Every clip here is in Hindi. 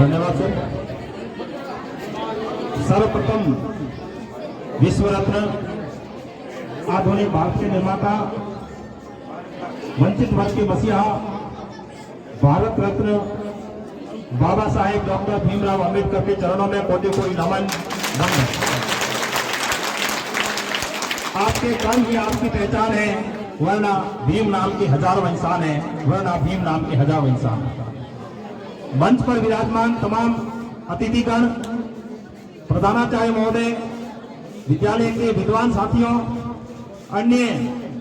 धन्यवाद सर। सर्वप्रथम विश्व रत्न, आधुनिक भारत के निर्माता, वंचित वर्ग के मसीहा, भारत रत्न बाबा साहेब डॉक्टर भीमराव अंबेडकर के चरणों में कोटि कोटि नमन। आपके कर्म ही आपकी पहचान है, वरना भीम नाम के हजारों इंसान है, वरना भीम नाम के हजारों इंसान। मंच पर विराजमान तमाम अतिथिगण, प्रधानाचार्य महोदय, विद्यालय के विद्वान साथियों, अन्य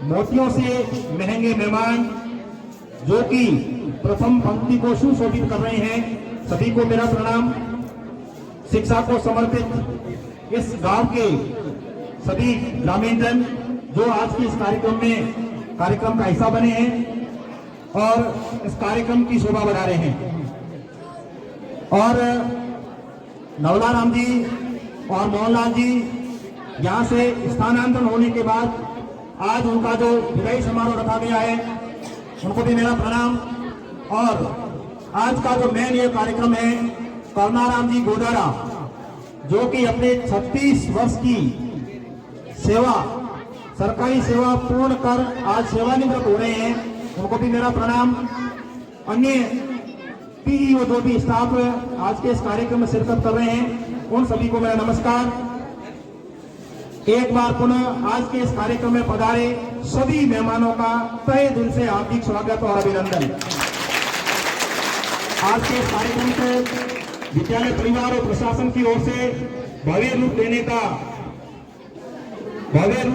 मोतियों से महंगे मेहमान जो कि प्रथम पंक्ति को सुशोभित कर रहे हैं, सभी को मेरा प्रणाम। शिक्षा को समर्पित इस गांव के सभी ग्रामीणजन जो आज के इस कार्यक्रम का हिस्सा बने हैं और इस कार्यक्रम की शोभा बढ़ा रहे हैं, और नवला राम जी और मोहनलाल जी यहाँ से स्थानांतरण होने के बाद आज उनका जो विदाई समारोह रखा गया है, उनको भी मेरा प्रणाम। और आज का जो मेन ये कार्यक्रम है, करुणाराम जी गोदारा जो कि अपने 36 वर्ष की सेवा, सरकारी सेवा पूर्ण कर आज सेवानिवृत्त हो रहे हैं, उनको भी मेरा प्रणाम। अन्य पीईओ जो भी स्टाफ आज के इस कार्यक्रम में शिरकत कर रहे हैं, उन सभी को मेरा नमस्कार। एक बार पुनः आज के इस कार्यक्रम में पधारे सभी मेहमानों का तहे दिल से हार्दिक स्वागत और अभिनंदन। आज के इस कार्यक्रम को विद्यालय परिवार और प्रशासन की ओर से भव्य रूप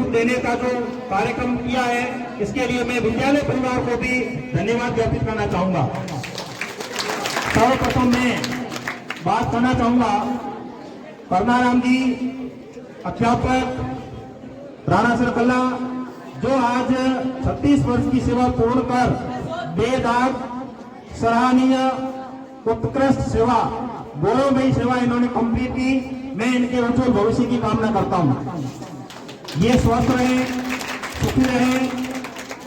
देने का जो कार्यक्रम किया है, इसके लिए मैं विद्यालय परिवार को भी धन्यवाद ज्ञापित करना चाहूंगा। सर्वप्रथम मैं बात करना चाहूंगा करुणाराम जी अध्यापक राणा सरकल्ला, जो आज 36 वर्ष की सेवा पूर्ण कर बेदाग सराहनीय उत्कृष्ट सेवा, गौरवमयी सेवा इन्होंने कंप्लीट की। मैं इनके उज्जवल भविष्य की कामना करता हूं। ये स्वस्थ रहे, सुखी रहे,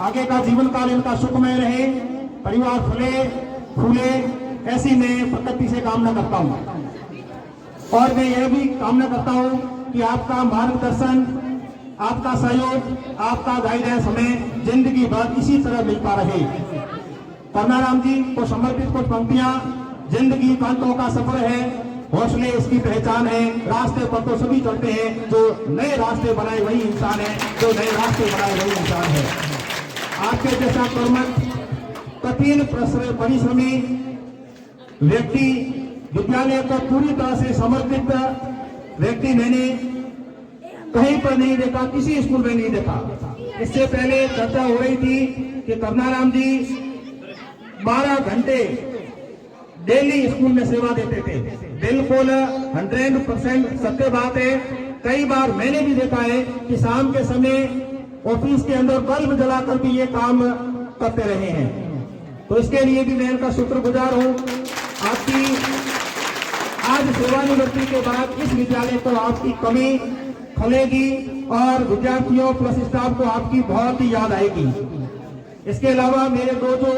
आगे का जीवन काल इनका सुखमय रहे, परिवार फले फूले, ऐसी मैं प्रकृति से कामना करता हूं। और मैं यह भी कामना करता हूं कि आपका मार्गदर्शन, आपका सहयोग, आपका गाइडेंस हमें जिंदगी भर इसी तरह मिलता रहे। करुणाराम जी को समर्पित कुछ पंक्तियां। जिंदगी कांटों का सफर है, हौसले इसकी पहचान है, रास्ते पर तो सभी चलते हैं, जो नए रास्ते बनाए वही इंसान है, जो नए रास्ते बनाए वही इंसान है। आपके जैसा कर्मठ, कठिन परिश्रमी व्यक्ति, विद्यालय को पूरी तरह से समर्पित व्यक्ति मैंने कहीं पर नहीं देखा, किसी स्कूल में नहीं देखा। इससे पहले चर्चा हो रही थी कि करुणाराम जी 12 घंटे डेली स्कूल में सेवा देते थे। बिल्कुल 100% सत्य बात है। कई बार मैंने भी देखा है कि शाम के समय ऑफिस के अंदर बल्ब जलाकर भी ये काम करते रहे हैं। तो इसके लिए भी मैं इनका शुक्रगुजार हूँ। आपकी आज सेवानिवृत्ति के बाद इस विद्यालय को आपकी कमी खलेगी और विद्यार्थियों प्लस स्टाफ को आपकी बहुत ही याद आएगी। इसके अलावा मेरे दो जो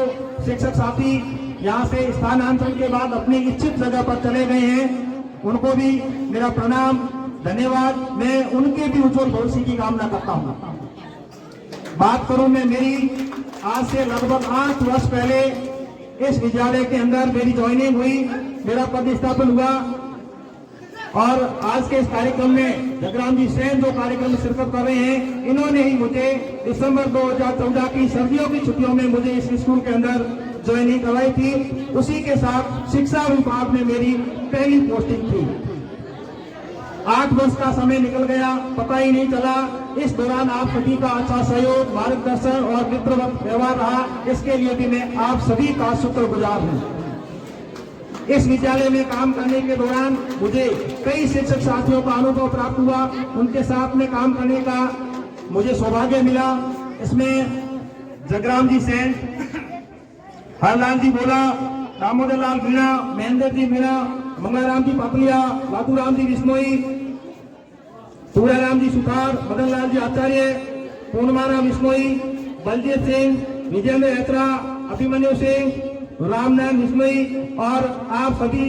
शिक्षक साथी यहाँ से स्थानांतरण के बाद अपनी इच्छित जगह पर चले गए हैं, उनको भी मेरा प्रणाम, धन्यवाद। मैं उनके भी उज्जवल भविष्य की कामना करता हूँ। बात करूं मैं मेरी, आज से लगभग 8 वर्ष पहले इस विद्यालय के अंदर मेरी ज्वाइनिंग हुई, मेरा पदस्थापन हुआ, और आज के इस कार्यक्रम में जगराम जी सेन जो कार्यक्रम में शिरकत कर रहे हैं, इन्होंने ही मुझे दिसंबर 2014 की सर्दियों की छुट्टियों में मुझे इस स्कूल के अंदर ज्वाइनिंग करवाई थी। उसी के साथ शिक्षा विभाग में मेरी पहली पोस्टिंग थी। 8 वर्ष का समय निकल गया, पता ही नहीं चला। इस दौरान आप सभी का अच्छा सहयोग, मार्गदर्शन और मित्रवत व्यवहार रहा, इसके लिए भी मैं आप सभी का शुक्रगुजार हूँ। इस विद्यालय में काम करने के दौरान मुझे कई शिक्षक साथियों का अनुभव प्राप्त हुआ, उनके साथ में काम करने का मुझे सौभाग्य मिला। इसमें जगराम जी सेन, हरलाल जी बोला, दामोदर लाल मीणा, महेंद्र जी मीणा, मंगलाराम जी पापलिया, लातूराम जी बिश्नोई, सूर्याराम जी सुखार, मदन लाल जी आचार्य, पूर्णमाराम बिश्नोई, बलजीत सिंह, विजेंद्र हेत्रा, अभिमन्यु सिंह, रामनारायण बिश्नोई और आप सभी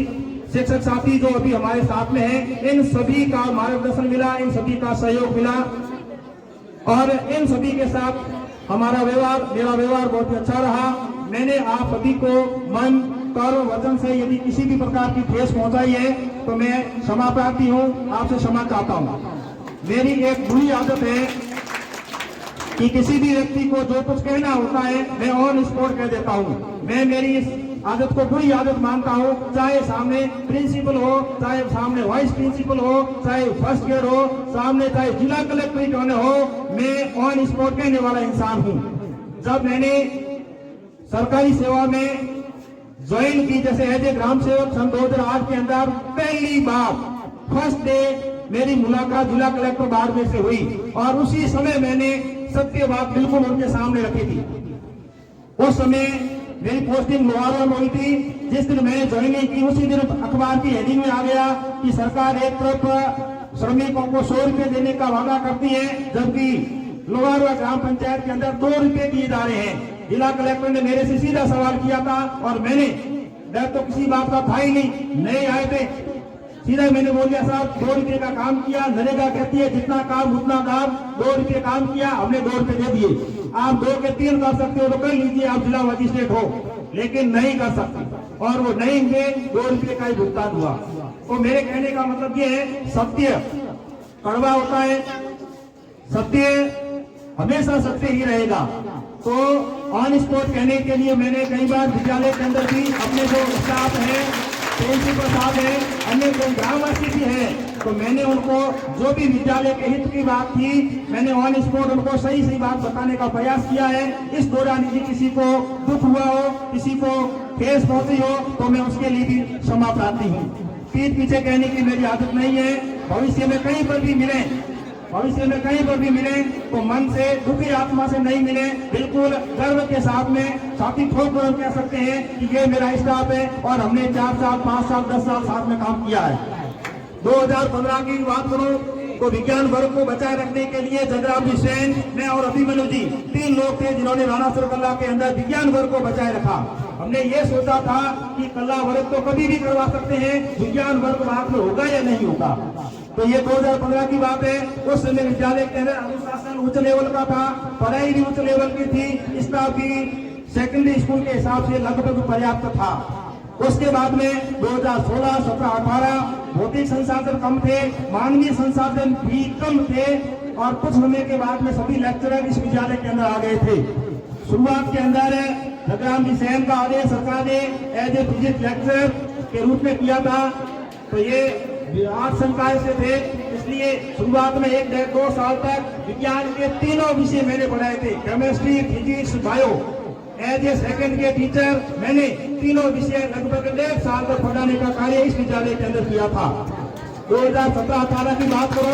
शिक्षक साथी जो अभी हमारे साथ में हैं, इन सभी का मार्गदर्शन मिला, इन सभी का सहयोग मिला और इन सभी के साथ मेरा व्यवहार बहुत ही अच्छा रहा। मैंने आप सभी को मन कर्म वचन से यदि किसी भी प्रकार की ठेस पहुंचाई है तो मैं क्षमा प्रार्थी हूं, आपसे क्षमा चाहता हूं। मेरी एक बुरी आदत है कि किसी भी व्यक्ति को जो कुछ कहना होता है मैं ऑन स्पॉट कह देता हूं। मैं मेरी इस आदत को बुरी आदत मानता हूं, चाहे सामने प्रिंसिपल हो, चाहे सामने वाइस प्रिंसिपल हो, चाहे फर्स्ट ईयर हो, सामने चाहे जिला कलेक्टर हो, मैं ऑन स्पॉट कहने वाला इंसान हूं। जब मैंने सरकारी सेवा में ज्वाइन की, जैसे एज ए ग्राम सेवक सन 2008 के अंदर पहली बार फर्स्ट डे मेरी मुलाकात जिला कलेक्टर बाड़मेर से हुई और उसी समय मैंने सत्य बात बिल्कुल उनके सामने रखी थी। उस समय मेरी पोस्टिंग लोहारा में हुई थी। जिस दिन मैंने ज्वाइनिंग की उसी दिन अखबार की हेडिंग में आ गया कि सरकार एक तरफ श्रमिकों को 100 रुपए देने का वादा करती है, जबकि लोहारा ग्राम पंचायत के अंदर 2 रुपए दिए जा रहे हैं। जिला कलेक्टर ने मेरे से सीधा सवाल किया था और मैंने डर तो किसी बात का था ही नहीं आए थे, सीधा मैंने बोल दिया साहब 2 रुपए का काम किया, नरेगा कहती है जितना काम उतना दाम, 2 रुपए काम किया, हमने 2 रुपए दे दिए। आप 2 के 3 कर सकते हो तो कर लीजिए, आप जिला मजिस्ट्रेट हो, लेकिन नहीं कर सकते। और वो नहीं दे, 2 रुपए का ही भुगतान हुआ। तो मेरे कहने का मतलब ये है, सत्य कड़वा होता है, सत्य हमेशा सत्य ही रहेगा। तो ऑन स्पॉट कहने के लिए मैंने कई बार विद्यालय के अंदर भी अपने जो स्टाफ है, प्रिंसिपल साहब है, अन्य कोई ग्रामवासी भी है, तो मैंने उनको जो भी विद्यालय के हित की बात थी मैंने ऑन स्पॉट उनको सही बात बताने का प्रयास किया है। इस दौरान यदि किसी को दुख हुआ हो, किसी को ठेस पहुंची हो तो मैं उसके लिए भी क्षमा प्रार्थी हूँ। पीठ पीछे कहने की मेरी आदत नहीं है। भविष्य में कहीं पर भी मिले तो मन से दुखी आत्मा से नहीं मिले, बिल्कुल गर्व के साथ में छाती ठोक कर कह सकते हैं कि ये मेरा स्टाफ है और हमने 4 साल 5 साल 10 साल साथ में काम किया है। 2015 की बात करूं तो विज्ञान वर्ग को बचाए रखने के लिए जगराम जी सेन, मैं और अभिमन्यु जी 3 लोग थे जिन्होंने राणा सरकल्ला के अंदर विज्ञान वर्ग को बचाए रखा। हमने ये सोचा था कि कला वर्ग तो कभी भी करवा सकते हैं, विज्ञान वर्ग बाद में होगा या नहीं होगा। तो ये 2015 की बात है। उस समय विद्यालय के अंदर अनुशासन उच्च लेवल का था, पढ़ाई भी उच्च लेवल की थी, स्टाफ भी सेकेंडरी स्कूल के हिसाब से लगभग पर्याप्त था। उसके बाद में 2016, 17, 18 भौतिक संसाधन कम थे, मानवीय संसाधन भी कम थे और कुछ समय के बाद में सभी लेक्चरर इस विद्यालय के अंदर आ गए थे। शुरुआत के अंदर जगराम जी सेन का आदेश सरकार ने एज ए फिजिक्स लेक्चरर के रूप में किया था। तो ये 8 संकाय से थे, इसलिए शुरुआत में 1-2 साल तक विज्ञान के तीनों विषय मैंने पढ़ाए थे, chemistry, physics, bio. As a second के टीचर मैंने तीनों विषय लगभग 1.5 साल तक पढ़ाने का कार्य इस विद्यालय के अंदर किया था। 2017-18 की बात करो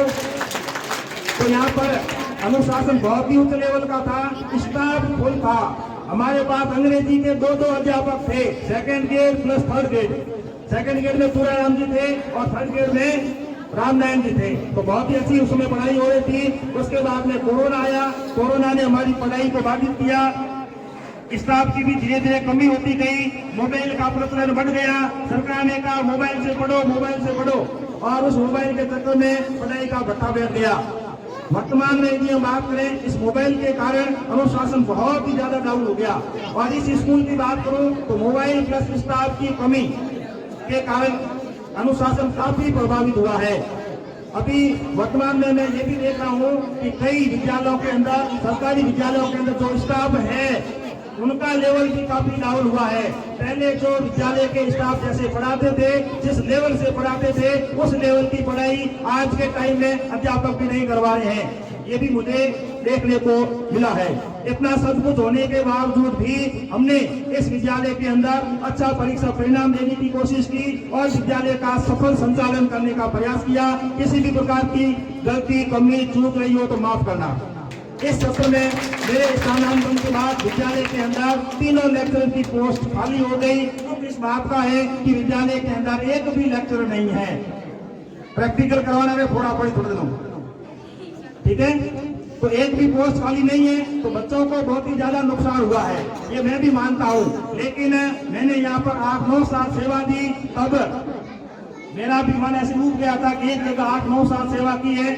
तो यहाँ पर अनुशासन बहुत ही उच्च लेवल का था, स्टाफ फुल था। हमारे पास अंग्रेजी के 2 अध्यापक थे, second grade plus third grade. Second grade में पूराराम जी थे और थर्ड ग्रेड में रामनारायण जी थे। तो बहुत ही अच्छी उस समय पढ़ाई हो रही थी। उसके बाद में कोरोना आया, कोरोना ने हमारी पढ़ाई को बाधित किया, स्टाफ की भी धीरे धीरे कमी होती गई, मोबाइल का प्रचलन बढ़ गया। सरकार ने कहा मोबाइल से पढ़ो और उस मोबाइल के चक्कर में पढ़ाई का भट्टा बैठ गया। वर्तमान में यदि हम बात करें, इस मोबाइल के कारण अनुशासन बहुत ही ज्यादा डाउन हो गया। और इस स्कूल की बात करूं तो मोबाइल प्लस स्टाफ की कमी के कारण अनुशासन काफी प्रभावित हुआ है। अभी वर्तमान में मैं ये भी देख रहा हूँ कि कई विद्यालयों के अंदर, सरकारी विद्यालयों के अंदर जो स्टाफ है उनका लेवल भी काफी डाउन हुआ है। पहले जो विद्यालय के स्टाफ जैसे पढ़ाते थे, जिस लेवल से पढ़ाते थे, उस लेवल की पढ़ाई आज के टाइम में अध्यापक भी नहीं करवा रहे हैं। ये भी मुझे देखने को मिला है। इतना सब कुछ होने के बावजूद भी हमने इस विद्यालय के अंदर अच्छा परीक्षा परिणाम देने की कोशिश की और विद्यालय का सफल संचालन करने का प्रयास किया। किसी भी प्रकार की गलती, कमी, चूक रही हो तो माफ करना। इस सत्र में मेरे स्थानांतरण के बाद विद्यालय के अंदर 3 लेक्चरर की पोस्ट खाली हो गई। तो इस बात का है कि विद्यालय के अंदर एक भी लेक्चरर नहीं है। प्रैक्टिकल करवाने में थोड़ा पड़ी थोड़े दिनों, ठीक है, तो एक भी पोस्ट खाली नहीं है, तो बच्चों को बहुत ही ज्यादा नुकसान हुआ है, ये मैं भी मानता हूँ। लेकिन मैंने यहाँ पर 8-9 साल सेवा दी, तब मेरा भी मन ऐसे उब गया था कि एक जगह 8-9 साल सेवा की है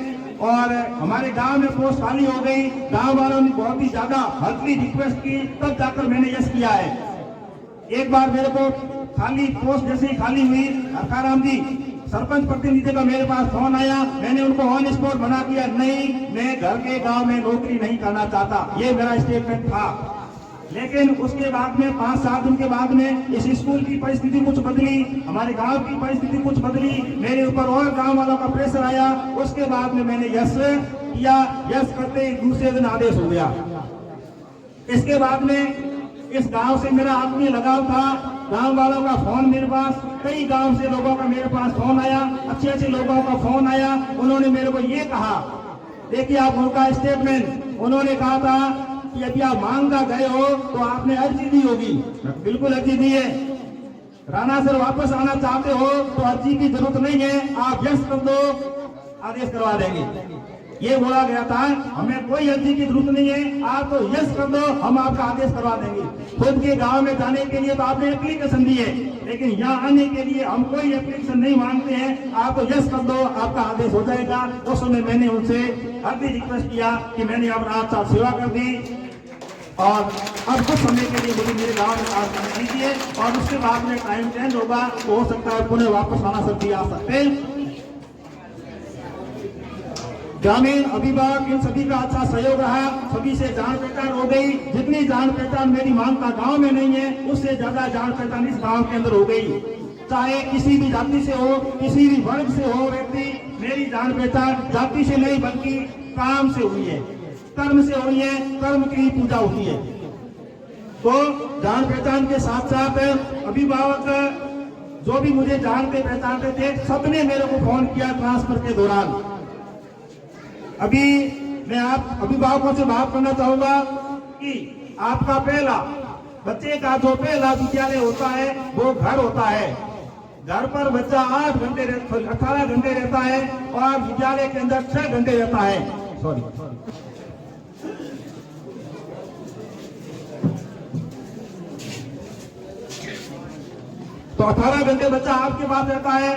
और हमारे गांव में पोस्ट खाली हो गई। गांव वालों ने बहुत ही ज्यादा हल्की रिक्वेस्ट की, तब जाकर मैंने यस किया है। एक बार मेरे को खाली पोस्ट जैसे ही खाली हुई, अखाराम जी सरपंच प्रतिनिधि का मेरे पास फोन आया। मैंने उनको ऑन स्पॉट मना किया, नहीं मैं घर के गांव में नौकरी नहीं करना चाहता, ये मेरा स्टेटमेंट था। लेकिन उसके बाद में 5-7 दिन के बाद में इस स्कूल की परिस्थिति कुछ बदली, हमारे गांव की परिस्थिति कुछ बदली, मेरे ऊपर और गांव वालों का प्रेशर आया। उसके बाद में मैंने यस किया। यस करते ही दूसरे दिन आदेश हो गया। इसके बाद में इस गांव से मेरा आत्मीय लगाव था। गांव वालों का फोन मेरे पास, कई गांव से लोगों का मेरे पास फोन आया, अच्छे लोगों का फोन आया। उन्होंने मेरे को ये कहा, देखिए आप उनका स्टेटमेंट, उन्होंने कहा था कि यदि आप मांगा गए हो तो आपने अर्जी दी होगी। बिल्कुल अर्जी दी है। राणा सर वापस आना चाहते हो तो अर्जी की जरूरत नहीं है, आप यस कर दो, आदेश करवा देंगे। ये बोला गया था, हमें कोई अर्जी की जरूरत नहीं है, आप तो यस कर दो, हम आपका आदेश करवा देंगे। खुद के गांव में जाने के लिए तो आपने एप्लीकेशन दी है, लेकिन यहाँ आने के लिए हम कोई एप्लीकेशन नहीं मांगते हैं, आप तो यस कर दो, आपका आदेश हो जाएगा। उस समय मैंने उनसे अर्जी रिक्वेस्ट किया कि मैंने अब रात साथ सेवा कर दी और अब कुछ समय के लिए मुझे मेरे गाँव में काम करने दीजिए और उसके बाद में टाइम चेंज होगा तो हो सकता है पुनः वापस आना सकती आ सकते हैं। ग्रामीण अभिभावक इन सभी का अच्छा सहयोग रहा, सभी से जान पहचान हो गई। जितनी जान पहचान मेरी मांगता गांव में नहीं है, उससे ज्यादा जान पहचान इस गांव के अंदर हो गई। चाहे किसी भी जाति से हो, किसी भी वर्ग से हो व्यक्ति, मेरी जान पहचान जाति से नहीं बल्कि काम से हुई है, कर्म से हुई है, कर्म की ही पूजा होती है। तो जान पहचान के साथ साथ अभिभावक जो भी मुझे जानते पहचानते थे, सबने मेरे को फोन किया ट्रांसफर के दौरान। अभी मैं आप अभिभावकों से बात करना चाहूंगा कि आपका पहला बच्चे का जो पहला विद्यालय होता है वो घर होता है। घर पर बच्चा 18 घंटे रहता है और विद्यालय के अंदर 6 घंटे रहता है। सॉरी, तो 18 घंटे बच्चा आपके पास रहता है,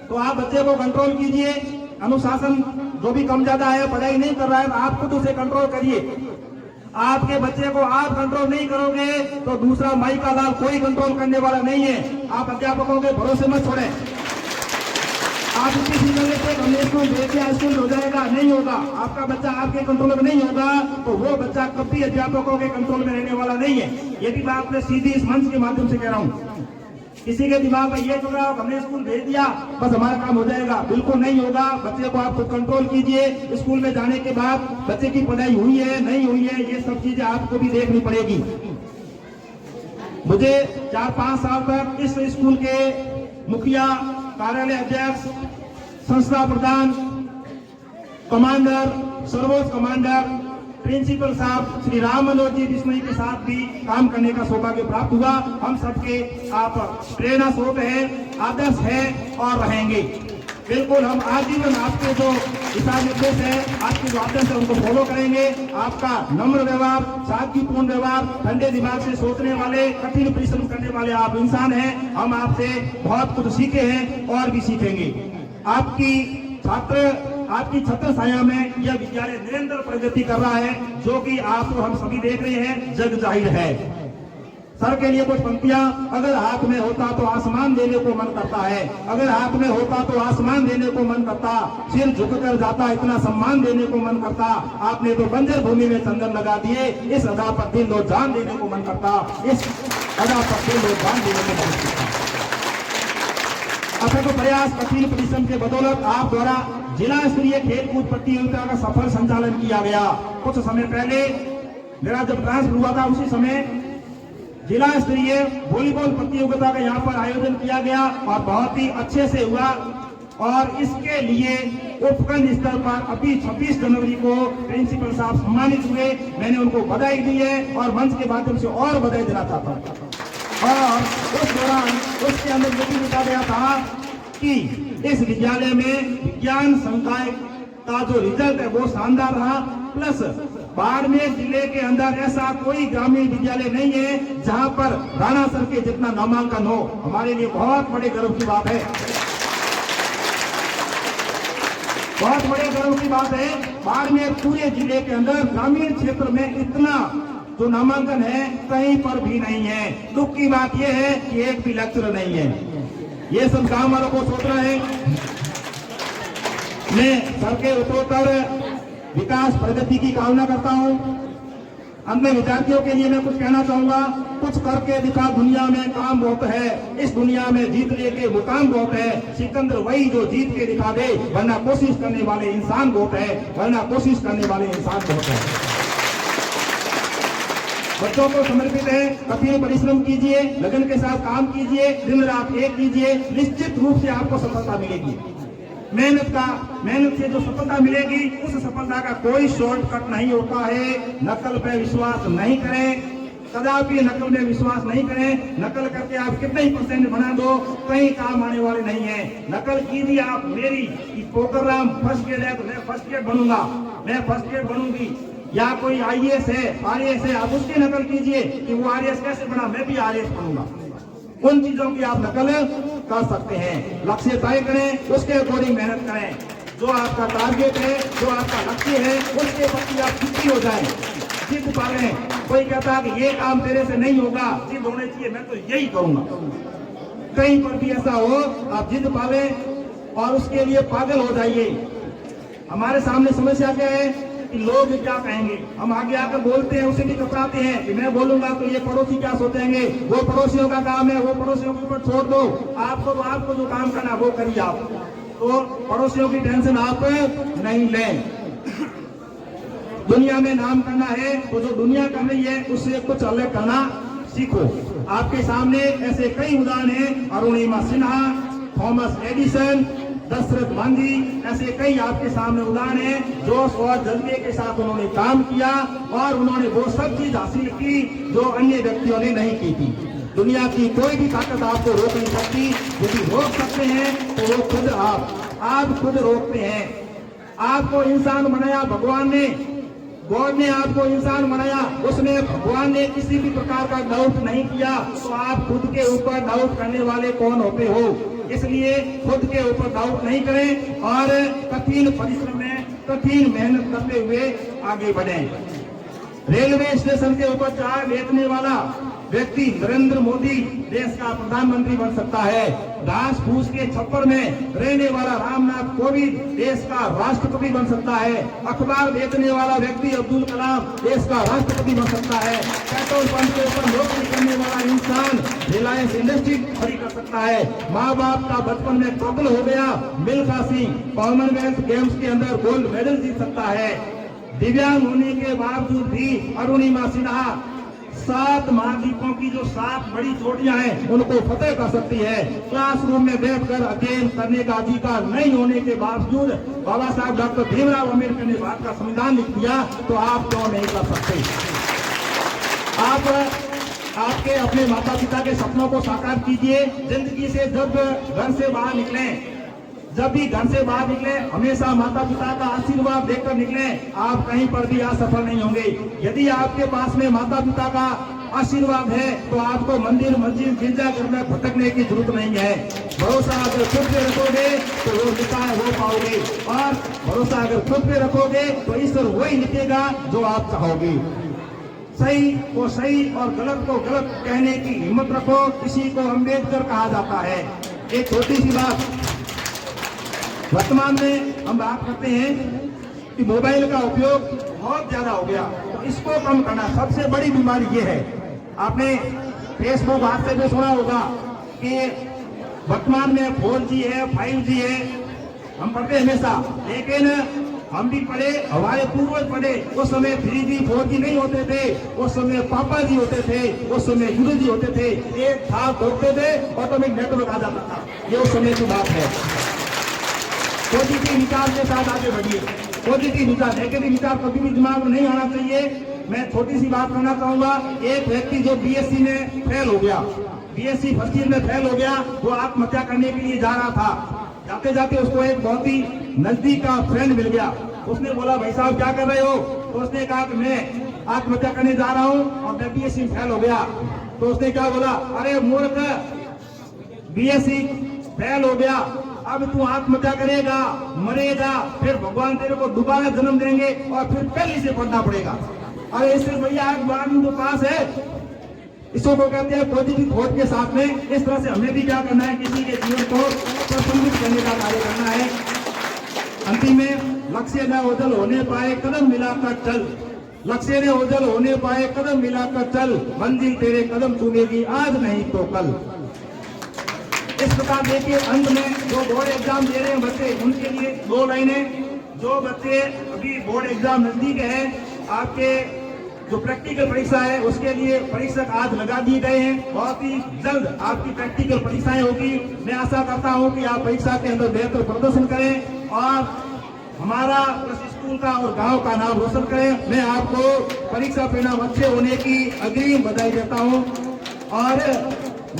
तो आप बच्चे को कंट्रोल कीजिए। अनुशासन जो भी कम ज्यादा है, पढ़ाई नहीं कर रहा है, आप खुद उसे कंट्रोल करिए। आपके बच्चे को आप कंट्रोल नहीं करोगे तो दूसरा माई का लाल कोई कंट्रोल करने वाला नहीं है। आप अध्यापकों के भरोसे मत छोड़ें। आप इसी सीजन से हमने स्कूल भेज दिया, स्कूल हो जाएगा, नहीं होगा। आपका बच्चा आपके कंट्रोल में नहीं होगा तो वो बच्चा कभी अध्यापकों के कंट्रोल में रहने वाला नहीं है। ये भी बात मैं सीधी इस मंच के माध्यम से कह रहा हूँ। किसी के दिमाग में ये जुड़ा हो हमने स्कूल भेज दिया बस हमारा काम हो जाएगा, बिल्कुल नहीं होगा। बच्चे को आप खुद कंट्रोल कीजिए। स्कूल में जाने के बाद बच्चे की पढ़ाई हुई है नहीं हुई है, ये सब चीजें आपको भी देखनी पड़ेगी। मुझे 4-5 साल तक इस स्कूल के मुखिया, कार्यालय अध्यक्ष, संस्था प्रधान, कमांडर, सर्वोच्च कमांडर, प्रिंसिपल साहब श्री राम मनोहर जी बिश्नोई के साथ भी काम करने का सौभाग्य प्राप्त हुआ। हम सबके आप प्रेरणा स्रोत है, आदर्श है और रहेंगे। बिल्कुल हम आजीवन आपके जो दिशा निर्देश है, आपके जो आदर्श है उनको फॉलो करेंगे। आपका नम्र व्यवहार, सादगीपूर्ण व्यवहार, ठंडे दिमाग से सोचने वाले, कठिन परिश्रम करने वाले आप इंसान हैं। हम आपसे बहुत कुछ सीखे हैं और भी सीखेंगे। आपकी छत्र छाया में यह विद्यालय निरंतर प्रगति कर रहा है, जो कि आप हम सभी देख रहे हैं, जग जाहिर है। सर के लिए कुछ पंक्तियां, अगर हाथ में होता तो आसमान देने को मन करता है, अगर हाथ में होता तो आसमान देने को मन करता, सिर झुककर जाता इतना सम्मान देने को मन करता। आपने तो बंजर भूमि में चंदन लगा दिए, इस अदा पर दिल और जान देने को मन करता, इस अदा पर दिल और जान देने को मन करता। अथक प्रयास, कठिन परिश्रम के बदौलत आप द्वारा जिला स्तरीय खेलकूद प्रतियोगिता का सफल संचालन किया गया। कुछ समय पहले मेरा जब ट्रांसफर हुआ था, उसी समय जिला स्तरीय वॉलीबॉल प्रतियोगिता का यहाँ पर आयोजन किया गया और बहुत ही अच्छे से हुआ। और इसके लिए उपखंड स्तर पर अभी 26 जनवरी को प्रिंसिपल साहब सम्मानित हुए। मैंने उनको बधाई दी है और मंच के माध्यम से और बधाई देना चाहता हूँ। और उस दौरान उसके अंदर ये भी लिखा गया था कि इस विद्यालय में विज्ञान संकाय का जो रिजल्ट है वो शानदार रहा। प्लस बाड़मेर जिले के अंदर ऐसा कोई ग्रामीण विद्यालय नहीं है जहां पर राणा सर के जितना नामांकन हो। हमारे लिए बहुत बड़े गर्व की बात है। बहुत बड़े गर्व की बात है, बाड़मेर पूरे जिले के अंदर ग्रामीण क्षेत्र में इतना जो नामांकन है कहीं पर भी नहीं है। दुख की बात यह है कि एक भी लेक्चरर नहीं है। ये सब गांव वालों को सोचना है। मैं सबके उत्तरोत्तर विकास प्रगति की कामना करता हूं। अंत में विद्यार्थियों के लिए मैं कुछ कहना चाहूंगा। कुछ करके दिखा दुनिया में काम बहुत है, इस दुनिया में जीतने के मुकाम बहुत है। सिकंदर वही जो जीत के दिखा दे, वरना कोशिश करने वाले इंसान बहुत है, वरना कोशिश करने वाले इंसान बहुत है। बच्चों को समर्पित है, कठिन परिश्रम कीजिए, लगन के साथ काम कीजिए, दिन रात एक कीजिए, निश्चित रूप से आपको सफलता मिलेगी। मेहनत से जो सफलता मिलेगी, उस सफलता का कोई शॉर्टकट नहीं होता है। नकल पे विश्वास नहीं करें, कदापि नकल में विश्वास नहीं करें। नकल करके आप कितने ही % बना दो, कहीं काम आने वाले नहीं है। नकल कीजिए आप मेरी कि पोखरराम फर्स्ट ग्रेड है तो मैं फर्स्ट ग्रेड बनूंगा, मैं फर्स्ट ग्रेड बनूंगी, या कोई IAS है, RAS है, आप उसकी नकल कीजिए कि वो RAS कैसे बना, मैं भी RAS बनूंगा। उन चीजों की आप नकल कर सकते हैं। लक्ष्य तय करें, उसके अकॉर्डिंग मेहनत करें। जो आपका टारगेट है, जो आपका लक्ष्य है, उसके प्रति आप जिद्दी हो जाएं, जिद पालें। कोई कहता है कि ये काम तेरे से नहीं होगा, जिद होनी चाहिए, मैं तो यही करूंगा। कहीं पर भी ऐसा हो, आप जिद पालें और उसके लिए पागल हो जाइए। हमारे सामने समस्या क्या है कि लोग क्या कहेंगे, हम आगे आकर बोलते हैं, उसे भी घबराते हैं कि मैं बोलूंगा तो ये पड़ोसी क्या सोचेंगे। वो पड़ोसियों का काम है, वो पड़ोसियों के ऊपर छोड़ दो। आपको जो काम करना वो करिए आप। तो पड़ोसियों की टेंशन आप नहीं लें। दुनिया में नाम करना है तो जो दुनिया कर रही है उससे कुछ अलग करना सीखो। आपके सामने ऐसे कई उदाहरण हैं, अरुणिमा सिन्हा, थॉमस एडिसन, दशरथ मांझी, ऐसे कई आपके सामने उदाहरण हैं। जोश और जज्बे के साथ उन्होंने काम किया और उन्होंने वो सब चीज हासिल की जो अन्य व्यक्तियों ने नहीं की थी। दुनिया की कोई भी ताकत आपको रोक नहीं सकती। यदि रोक सकते हैं तो वो खुद आप खुद रोकते हैं। आपको इंसान बनाया भगवान ने, गॉड ने आपको इंसान बनाया, उसने भगवान ने किसी भी प्रकार का डाउट नहीं किया। तो आप खुद के ऊपर डाउट करने वाले कौन होते हो? इसलिए खुद के ऊपर डाउट नहीं करें और कठिन परिश्रम में कठिन मेहनत करते हुए आगे बढ़ें। रेलवे स्टेशन के ऊपर चाय बेचने वाला व्यक्ति नरेंद्र मोदी देश का प्रधानमंत्री बन सकता है। घास फूस के छप्पर में रहने वाला रामनाथ कोविंद देश का राष्ट्रपति बन सकता है। अखबार बेचने वाला व्यक्ति अब्दुल कलाम देश का राष्ट्रपति बन सकता है। पेट्रोल पंप के ऊपर नौकरी करने वाला इंसान रिलायंस इंडस्ट्री खड़ी कर सकता है। माँ बाप का बचपन में कत्ल हो गया मिल्खा सिंह कॉमनवेल्थ गेम्स के अंदर गोल्ड मेडल जीत सकता है। दिव्यांग होने के बावजूद भी अरुणिमा सिन्हा 7 महाद्वीपों की जो 7 बड़ी चोटियां हैं उनको फतेह कर सकती है। क्लासरूम में बैठकर अध्ययन करने का अधिकार नहीं होने के बावजूद बाबा साहब डॉक्टर भीमराव अम्बेडकर ने भारत का संविधान लिख दिया, तो आप क्यों नहीं कर सकते? आपके अपने माता पिता के सपनों को साकार कीजिए। जिंदगी से जब घर से बाहर निकलें, जब भी घर से बाहर निकले हमेशा माता पिता का आशीर्वाद देकर निकले। आप कहीं पर भी असफल नहीं होंगे। यदि आपके पास में माता पिता का आशीर्वाद है तो आपको मंदिर मस्जिद गिरजाघर में भटकने की जरूरत नहीं है। भरोसा अगर खुद पे रखोगे तो वो लिखा है वो पाओगे, और भरोसा अगर खुद पे रखोगे तो ईश्वर वही लिखेगा जो आप चाहोगे। सही को सही और गलत को गलत कहने की हिम्मत रखो। किसी को अम्बेडकर कहा जाता है। एक छोटी सी बात, वर्तमान में हम बात करते हैं कि मोबाइल का उपयोग बहुत ज्यादा हो गया, तो इसको कम करना। सबसे बड़ी बीमारी ये है, आपने फेसबुक हाथ से भी सुना होगा कि वर्तमान में 4G है 5G है, हम पढ़ते हमेशा, लेकिन हम भी पढ़े, हमारे पूर्वज पढ़े, उस समय 3G 4G नहीं होते थे, उस समय पापा जी होते थे, उस समय गुरु जी होते थे। एक था खोलते थे ऑटोमेटिक नेटवर्क आ जाता था। ये उस समय की बात है। पॉजिटिव विचार के साथ आगे बढ़िए। पॉजिटिव विचार, नेगेटिव विचार कभी भी दिमाग में नहीं आना चाहिए। मैं छोटी सी बात करना चाहूंगा। एक व्यक्ति जो BSc में फेल हो गया, BSc फर्स्ट ईयर में फेल हो गया, वो आत्महत्या करने के लिए जा रहा था। जाते जाते उसको एक बहुत ही नजदीक का फ्रेंड मिल गया। उसने बोला भाई साहब क्या कर रहे हो? तो उसने कहा कि मैं आत्महत्या करने जा रहा हूँ और मैं BSc में फेल हो गया। तो उसने क्या बोला, अरे मूर्ख, BSc फेल हो गया अब तू आत्महत्या करेगा, मरेगा, फिर भगवान तेरे को दोबारा जन्म देंगे और फिर पहले से पढ़ना पड़ेगा। अरे इससे भैया एक बार तो पास है। इसको को कहते हैं पॉजिटिव थॉट के साथ में। इस तरह से हमें भी क्या करना है, किसी के जीवन को प्रफुल्लित करने का कार्य करना है। अंतिम में लक्ष्य न ओझल होने पाए कदम मिलाकर चल, लक्ष्य ने ओझल होने पाए कदम मिलाकर चल, मंजिल तेरे कदम चूमेगी आज नहीं तो कल। इस प्रकार देखिए अंत में जो बोर्ड एग्जाम दे रहे हैं बच्चे, उनके लिए 2 लाइनें। जो बच्चे अभी बोर्ड एग्जाम नजदीक है, आपके जो प्रैक्टिकल परीक्षा है उसके लिए परीक्षक आज लगा दिए गए हैं। बहुत ही जल्द आपकी प्रैक्टिकल परीक्षाएं होगी। मैं आशा करता हूं कि आप परीक्षा के अंदर बेहतर प्रदर्शन करें और हमारा स्कूल का और गांव का नाम रोशन करें। मैं आपको परीक्षा परिणाम अच्छे होने की अग्रिम बधाई देता हूं और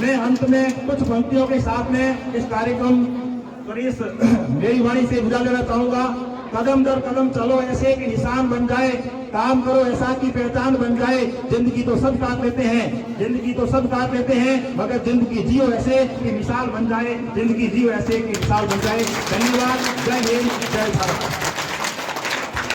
मैं अंत में कुछ पंक्तियों के साथ में इस कार्यक्रम पर इस मेरी वाणी से विदा लेना चाहूंगा। कदम दर कदम चलो ऐसे कि निशान बन जाए, काम करो ऐसा की पहचान बन जाए। जिंदगी तो सब काट लेते हैं, जिंदगी तो सब काट लेते हैं, मगर जिंदगी जियो ऐसे कि मिसाल बन जाए, जिंदगी जियो ऐसे कि मिसाल बन जाए। धन्यवाद। जय हिंद, जय भारत।